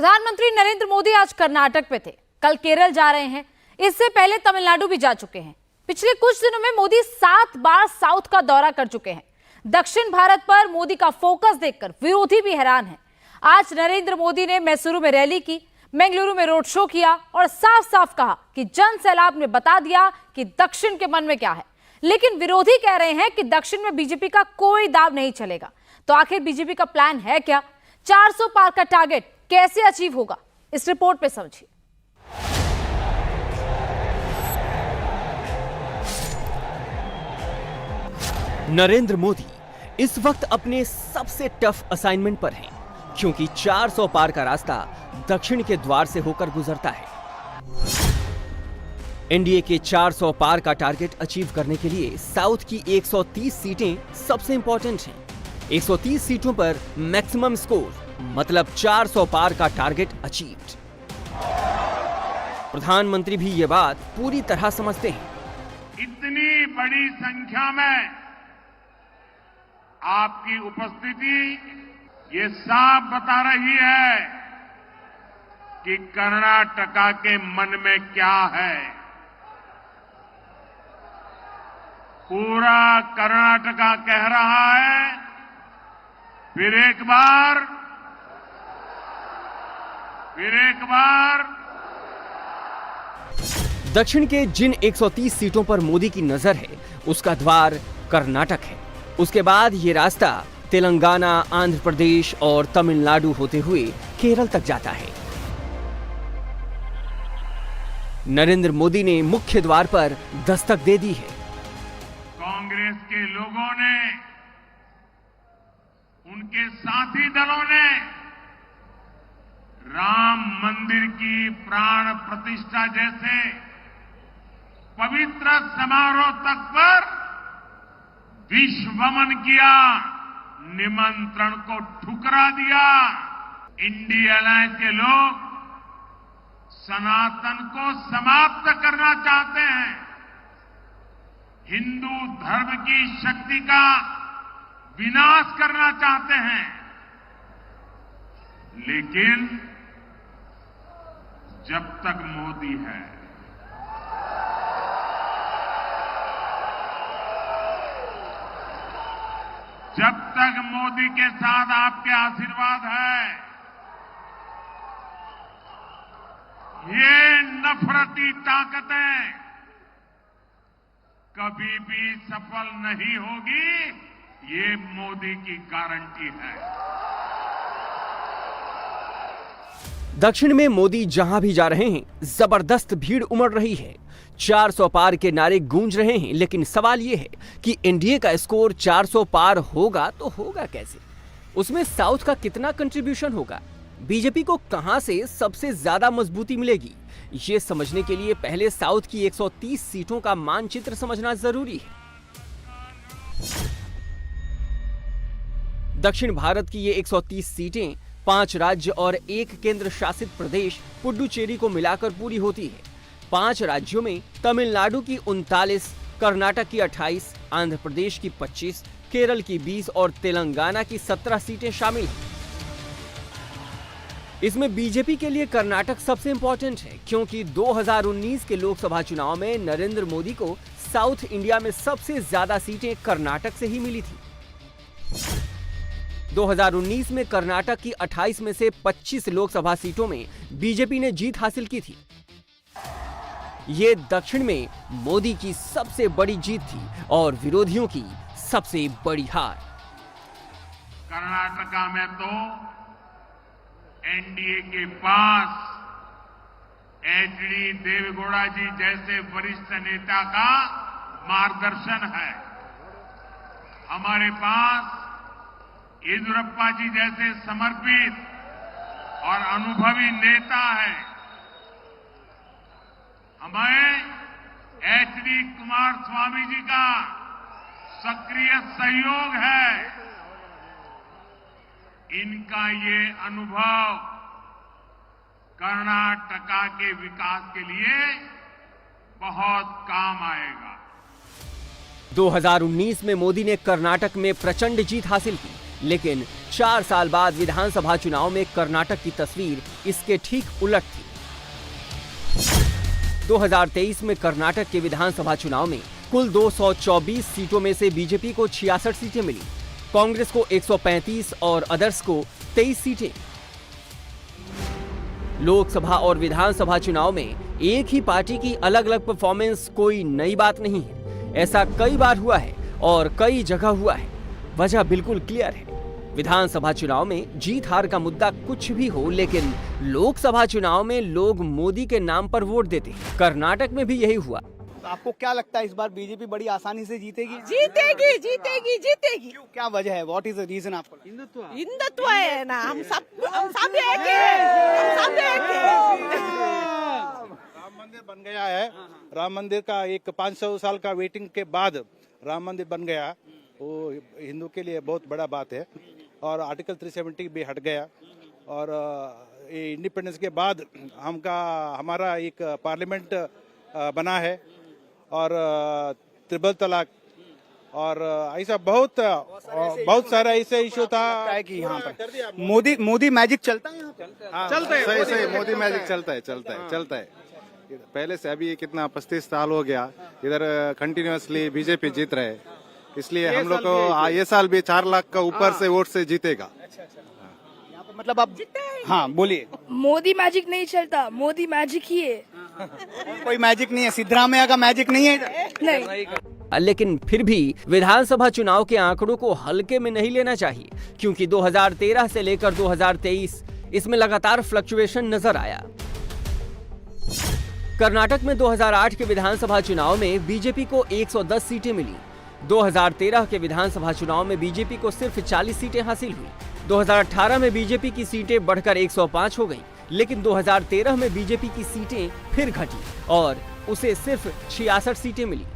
प्रधानमंत्री नरेंद्र मोदी आज कर्नाटक पे थे, कल केरल जा रहे हैं, इससे पहले तमिलनाडु भी जा चुके हैं। पिछले कुछ दिनों में मोदी 7 बार साउथ का दौरा कर चुके हैं। दक्षिण भारत पर मोदी का फोकस देखकर विरोधी भी हैरान है। आज नरेंद्र मोदी ने मैसूरू में रैली की, बेंगलुरु में रोड शो किया और साफ साफ कहा कि जन सैलाब ने बता दिया कि दक्षिण के मन में क्या है। लेकिन विरोधी कह रहे हैं कि दक्षिण में बीजेपी का कोई दाव नहीं चलेगा। तो आखिर बीजेपी का प्लान है क्या? 400 पार का टारगेट कैसे अचीव होगा, इस रिपोर्ट पे समझिए। नरेंद्र मोदी इस वक्त अपने सबसे टफ असाइनमेंट पर हैं, क्योंकि 400 पार का रास्ता दक्षिण के द्वार से होकर गुजरता है। एनडीए के 400 पार का टारगेट अचीव करने के लिए साउथ की 130 सीटें सबसे इंपॉर्टेंट हैं। 130 सीटों पर मैक्सिमम स्कोर मतलब 400 पार का टारगेट अचीव्ड। प्रधानमंत्री भी ये बात पूरी तरह समझते हैं। इतनी बड़ी संख्या में आपकी उपस्थिति ये साफ बता रही है कि कर्नाटका के मन में क्या है। पूरा कर्नाटका कह रहा है, फिर एक बार दक्षिण के जिन 130 सीटों पर मोदी की नजर है, उसका द्वार कर्नाटक है। उसके बाद ये रास्ता तेलंगाना, आंध्र प्रदेश और तमिलनाडु होते हुए केरल तक जाता है। नरेंद्र मोदी ने मुख्य द्वार पर दस्तक दे दी है। कांग्रेस के लोगों ने, उनके साथी दलों ने राम मंदिर की प्राण प्रतिष्ठा जैसे पवित्र समारोह तक पर विश्वमन किया, निमंत्रण को ठुकरा दिया। इंडिया अलायंस के लोग सनातन को समाप्त करना चाहते हैं, हिंदू धर्म की शक्ति का विनाश करना चाहते हैं। लेकिन जब तक मोदी है, जब तक मोदी के साथ आपके आशीर्वाद है, ये नफरती ताकतें कभी भी सफल नहीं होगी, ये मोदी की गारंटी है। दक्षिण में मोदी जहां भी जा रहे हैं, जबरदस्त भीड़ उमड़ रही है। 400 पार के नारे गूंज रहे हैं, लेकिन सवाल यह है कि एनडीए का स्कोर 400 पार होगा तो होगा कैसे? उसमें साउथ का कितना कंट्रीब्यूशन होगा? बीजेपी को कहां से सबसे ज्यादा मजबूती मिलेगी? ये समझने के लिए पहले साउथ की 130 सीटों का मानचित्र समझना जरूरी है। दक्षिण भारत की ये 130 सीटें 5 राज्य और 1 केंद्र शासित प्रदेश पुडुचेरी को मिलाकर पूरी होती है। 5 राज्यों में तमिलनाडु की 39, कर्नाटक की 28, आंध्र प्रदेश की 25, केरल की 20 और तेलंगाना की 17 सीटें शामिल हैं। इसमें बीजेपी के लिए कर्नाटक सबसे इंपॉर्टेंट है, क्योंकि 2019 के लोकसभा चुनाव में नरेंद्र मोदी को साउथ इंडिया में सबसे ज्यादा सीटें कर्नाटक से ही मिली थी। 2019 में कर्नाटक की 28 में से 25 लोकसभा सीटों में बीजेपी ने जीत हासिल की थी। ये दक्षिण में मोदी की सबसे बड़ी जीत थी और विरोधियों की सबसे बड़ी हार। कर्नाटका में तो एनडीए के पास एचडी देवेगौड़ा जी जैसे वरिष्ठ नेता का मार्गदर्शन है। हमारे पास येदियुरप्पा जी जैसे समर्पित और अनुभवी नेता है। हमें एचडी कुमारस्वामी जी का सक्रिय सहयोग है। इनका ये अनुभव कर्नाटका के विकास के लिए बहुत काम आएगा। 2019 में मोदी ने कर्नाटक में प्रचंड जीत हासिल की, लेकिन 4 साल बाद विधानसभा चुनाव में कर्नाटक की तस्वीर इसके ठीक उलट थी। 2023 में कर्नाटक के विधानसभा चुनाव में कुल 224 सीटों में से बीजेपी को 66 सीटें मिली, कांग्रेस को 135 और अदर्स को 23 सीटें। लोकसभा और विधानसभा चुनाव में एक ही पार्टी की अलग अलग परफॉर्मेंस कोई नई बात नहीं है। ऐसा कई बार हुआ है और कई जगह हुआ है। वजह बिल्कुल क्लियर है। विधानसभा चुनाव में जीत हार का मुद्दा कुछ भी हो, लेकिन लोकसभा चुनाव में लोग मोदी के नाम पर वोट देते हैं। कर्नाटक में भी यही हुआ। आपको क्या लगता है इस बार बीजेपी बड़ी आसानी से जीतेगी? जीतेगी जीतेगी जीतेगी। क्यों, क्या वजह है? व्हाट इज द रीजन आपको? हिंदुत्व है ना, हम सब एक हैं, हम सब एक हैं। राम मंदिर बन गया है। राम मंदिर का एक 500 साल का वेटिंग के बाद राम मंदिर बन गया, वो हिंदू के लिए बहुत बड़ा बात है। और आर्टिकल 370 भी हट गया। और इंडिपेंडेंस के बाद हमारा एक पार्लियामेंट बना है और ट्रिपल तलाक और ऐसा बहुत सारा ऐसा इशू था कि यहाँ पर मोदी मैजिक चलता है यहाँ पर? चलता है, सही मोदी मैजिक चलता है। पहले से अभी कितना 35 साल हो गया इधर कंटिन्यूअसली बीजेपी जीत रहे, इसलिए हम लोग को ये साल भी 4 लाख का ऊपर से वोट से जीतेगा। यहाँ पर मतलब आप, हाँ बोलिए। मोदी मैजिक नहीं चलता, मोदी मैजिक ही है। कोई मैजिक नहीं है, सिद्धरामैया का मैजिक नहीं है? नहीं। लेकिन फिर भी विधानसभा चुनाव के आंकड़ों को हल्के में नहीं लेना चाहिए, क्योंकि 2013 से लेकर 2023 इसमें लगातार फ्लक्चुएशन नजर आया। कर्नाटक में 2008 के विधानसभा चुनाव में बीजेपी को 110 सीटें मिली। 2013 के विधानसभा चुनाव में बीजेपी को सिर्फ 40 सीटें हासिल हुई। 2018 में बीजेपी की सीटें बढ़कर 105 हो गईं, लेकिन 2013 में बीजेपी की सीटें फिर घटी और उसे सिर्फ 66 सीटें मिली।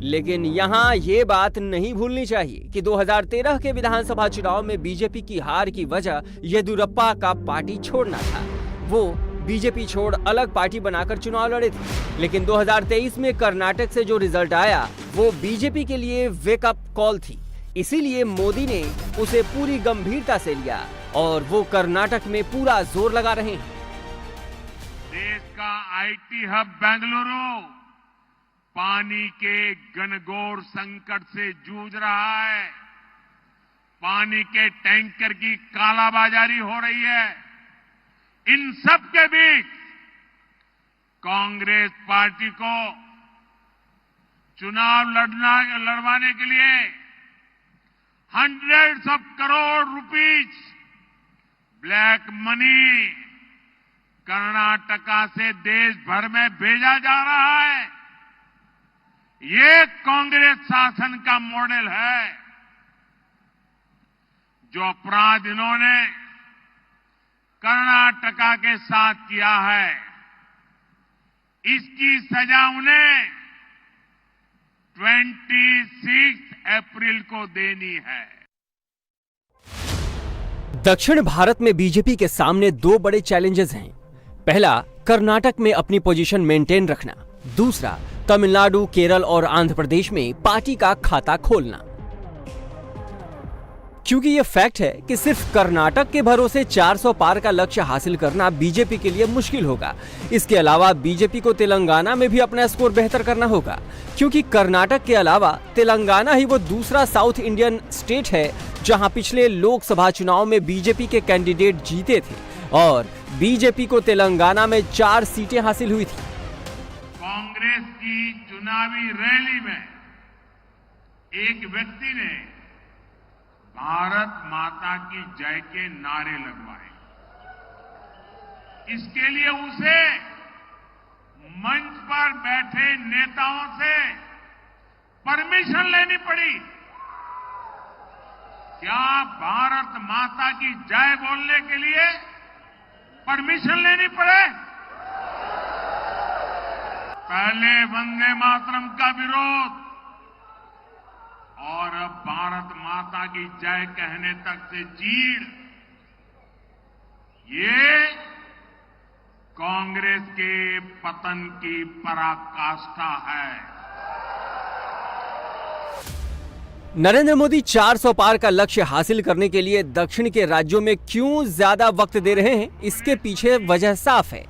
लेकिन यहाँ ये बात नहीं भूलनी चाहिए कि 2013 के विधानसभा चुनाव में बीजेपी की हार की वजह येदियुरप्पा का पार्टी छोड़ना था। वो बीजेपी छोड़ अलग पार्टी बनाकर चुनाव लड़े थे, लेकिन 2023 में कर्नाटक से जो रिजल्ट आया वो बीजेपी के लिए वेकअप कॉल थी। इसीलिए मोदी ने उसे पूरी गंभीरता से लिया और वो कर्नाटक में पूरा जोर लगा रहे हैं। देश का आईटी हब बेंगलुरु पानी के घनघोर संकट से जूझ रहा है। पानी के टैंकर की कालाबाजारी हो रही है। इन सब के बीच कांग्रेस पार्टी को चुनाव लड़वाने के लिए hundreds of crore rupees black money Karnataka से देश भर में भेजा जा रहा है। ये कांग्रेस शासन का मॉडल है। जो अपराध इन्होंने कर्नाटका के साथ किया है, इसकी सजा उन्हें 26 अप्रैल को देनी है। दक्षिण भारत में बीजेपी के सामने 2 बड़े चैलेंजेस हैं। पहला, कर्नाटक में अपनी पोजीशन मेंटेन रखना। दूसरा, तमिलनाडु, केरल और आंध्र प्रदेश में पार्टी का खाता खोलना। क्योंकि ये फैक्ट है कि सिर्फ कर्नाटक के भरोसे 400 पार का लक्ष्य हासिल करना बीजेपी के लिए मुश्किल होगा। इसके अलावा बीजेपी को तेलंगाना में भी अपना स्कोर बेहतर करना होगा, क्योंकि कर्नाटक के अलावा तेलंगाना ही वो दूसरा साउथ इंडियन स्टेट है जहां पिछले लोकसभा चुनाव में बीजेपी के कैंडिडेट जीते थे और बीजेपी को तेलंगाना में 4 सीटें हासिल हुई थी। कांग्रेस की चुनावी रैली में एक व्यक्ति ने भारत माता की जय के नारे लगवाए। इसके लिए उसे मंच पर बैठे नेताओं से परमिशन लेनी पड़ी। क्या भारत माता की जय बोलने के लिए परमिशन लेनी पड़े? पहले वंदे मातरम का विरोध और अब भारत माता की जय कहने तक से चीड़, ये कांग्रेस के पतन की पराकाष्ठा है। नरेंद्र मोदी 400 पार का लक्ष्य हासिल करने के लिए दक्षिण के राज्यों में क्यों ज्यादा वक्त दे रहे हैं, इसके पीछे वजह साफ है।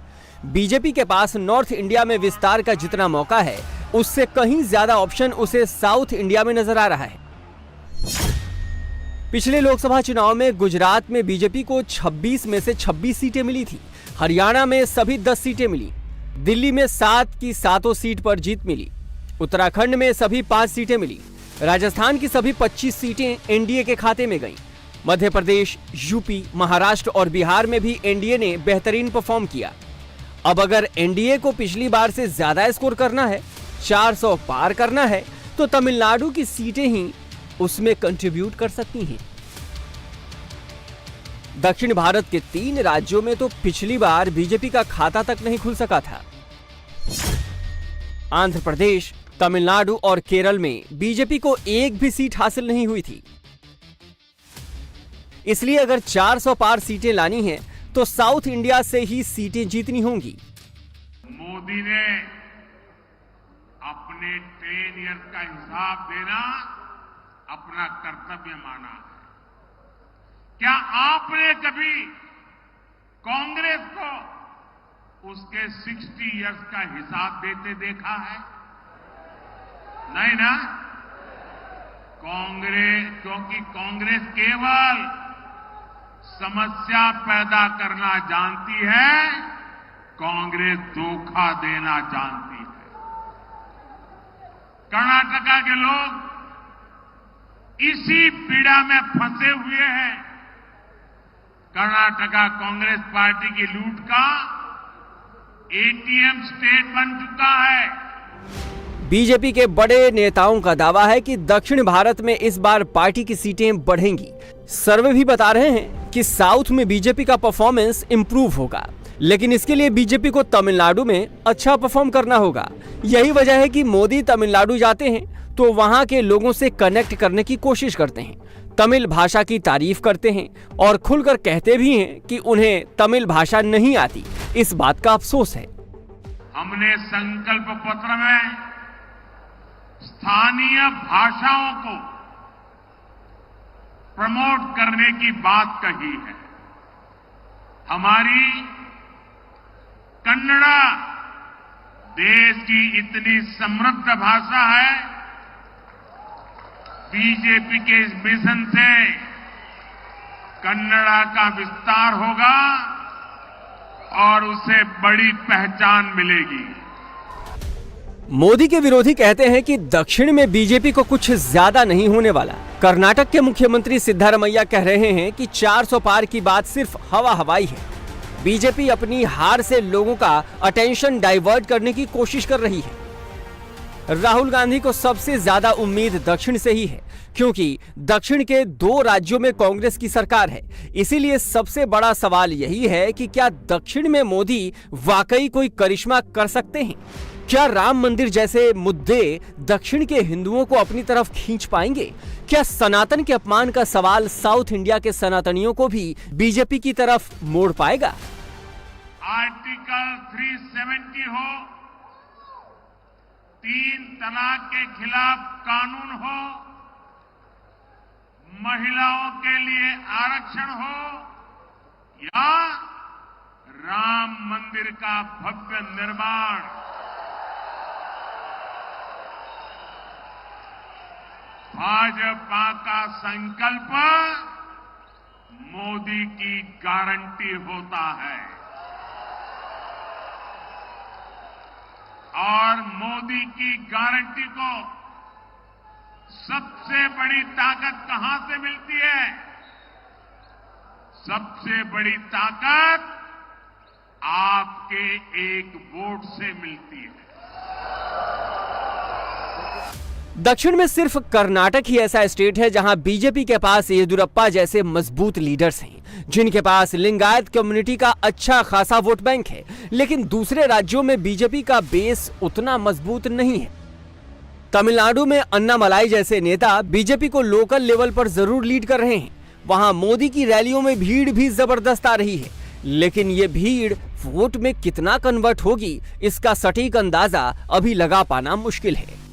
बीजेपी के पास नॉर्थ इंडिया में विस्तार का जितना मौका है, उससे कहीं ज्यादा ऑप्शन उसे साउथ इंडिया में नजर आ रहा है। पिछले लोकसभा चुनाव में गुजरात में बीजेपी को 26 में से 26 सीटें मिली थी, हरियाणा में सभी 10 सीटें मिली, दिल्ली में 7 की 7 सीट पर जीत मिली, उत्तराखंड में सभी 5 सीटें मिली, राजस्थान की सभी 25 सीटें एनडीए के खाते में गईं। मध्य प्रदेश, यूपी, महाराष्ट्र और बिहार में भी एनडीए ने बेहतरीन परफॉर्म किया। अब अगर एनडीए को पिछली बार से ज्यादा स्कोर करना है, 400 पार करना है, तो तमिलनाडु की सीटें ही उसमें कंट्रीब्यूट कर सकती हैं। दक्षिण भारत के 3 राज्यों में तो पिछली बार बीजेपी का खाता तक नहीं खुल सका था। आंध्र प्रदेश, तमिलनाडु और केरल में बीजेपी को एक भी सीट हासिल नहीं हुई थी। इसलिए अगर 400 पार सीटें लानी हैं, तो साउथ इंडिया से ही सीटें जीतनी होंगी। मोदी ने अपने 10 ईयर्स का हिसाब देना अपना कर्तव्य माना है। क्या आपने कभी कांग्रेस को उसके 60 इयर्स का हिसाब देते देखा है? नहीं ना? क्योंकि कांग्रेस केवल समस्या पैदा करना जानती है, कांग्रेस धोखा देना जानती है। कर्नाटका के लोग इसी पीड़ा में फंसे हुए हैं। कर्नाटका कांग्रेस पार्टी की लूट का एटीएम स्टेट बन चुका है। बीजेपी के बड़े नेताओं का दावा है कि दक्षिण भारत में इस बार पार्टी की सीटें बढ़ेंगी। सर्वे भी बता रहे हैं कि साउथ में बीजेपी का परफॉर्मेंस इंप्रूव होगा, लेकिन इसके लिए बीजेपी को तमिलनाडु में अच्छा परफॉर्म करना होगा। यही वजह है कि मोदी तमिलनाडु जाते हैं तो वहां के लोगों से कनेक्ट करने की कोशिश करते हैं, तमिल भाषा की तारीफ करते हैं और खुलकर कहते भी हैं कि उन्हें तमिल भाषा नहीं आती। इस बात का अफसोस है। हमने संकल्प पत्र में स्थानीय भाषाओं को प्रमोट करने की बात कही है। हमारी कन्नड़ा देश की इतनी समृद्ध भाषा है। बीजेपी के इस मिशन से कन्नड़ा का विस्तार होगा और उसे बड़ी पहचान मिलेगी। मोदी के विरोधी कहते हैं कि दक्षिण में बीजेपी को कुछ ज्यादा नहीं होने वाला। कर्नाटक के मुख्यमंत्री सिद्धारमैया कह रहे हैं कि 400 पार की बात सिर्फ हवा हवाई है। बीजेपी अपनी हार से लोगों का अटेंशन डाइवर्ट करने की कोशिश कर रही है। राहुल गांधी को सबसे ज्यादा उम्मीद दक्षिण से ही है, क्योंकि दक्षिण के 2 राज्यों में कांग्रेस की सरकार है। इसीलिए सबसे बड़ा सवाल यही है कि क्या दक्षिण में मोदी वाकई कोई करिश्मा कर सकते हैं? क्या राम मंदिर जैसे मुद्दे दक्षिण के हिंदुओं को अपनी तरफ खींच पाएंगे? क्या सनातन के अपमान का सवाल साउथ इंडिया के सनातनियों को भी बीजेपी की तरफ मोड़ पाएगा? आर्टिकल 370 हो, 3 तलाक के खिलाफ कानून हो, महिलाओं के लिए आरक्षण हो या राम मंदिर का भव्य निर्माण, भाजपा का संकल्प मोदी की गारंटी होता है। और मोदी की गारंटी को सबसे बड़ी ताकत कहां से मिलती है? सबसे बड़ी ताकत आपके एक वोट से मिलती है। दक्षिण में सिर्फ कर्नाटक ही ऐसा स्टेट है जहां बीजेपी के पास येदियुरप्पा जैसे मजबूत लीडर्स हैं, जिनके पास लिंगायत कम्युनिटी का अच्छा खासा वोट बैंक है। लेकिन दूसरे राज्यों में बीजेपी का बेस उतना मजबूत नहीं है। तमिलनाडु में अन्नामलाई जैसे नेता बीजेपी को लोकल लेवल पर जरूर लीड कर रहे हैं। वहां मोदी की रैलियों में भीड़ भी जबरदस्त आ रही है, लेकिन ये भीड़ वोट में कितना कन्वर्ट होगी, इसका सटीक अंदाजा अभी लगा पाना मुश्किल है।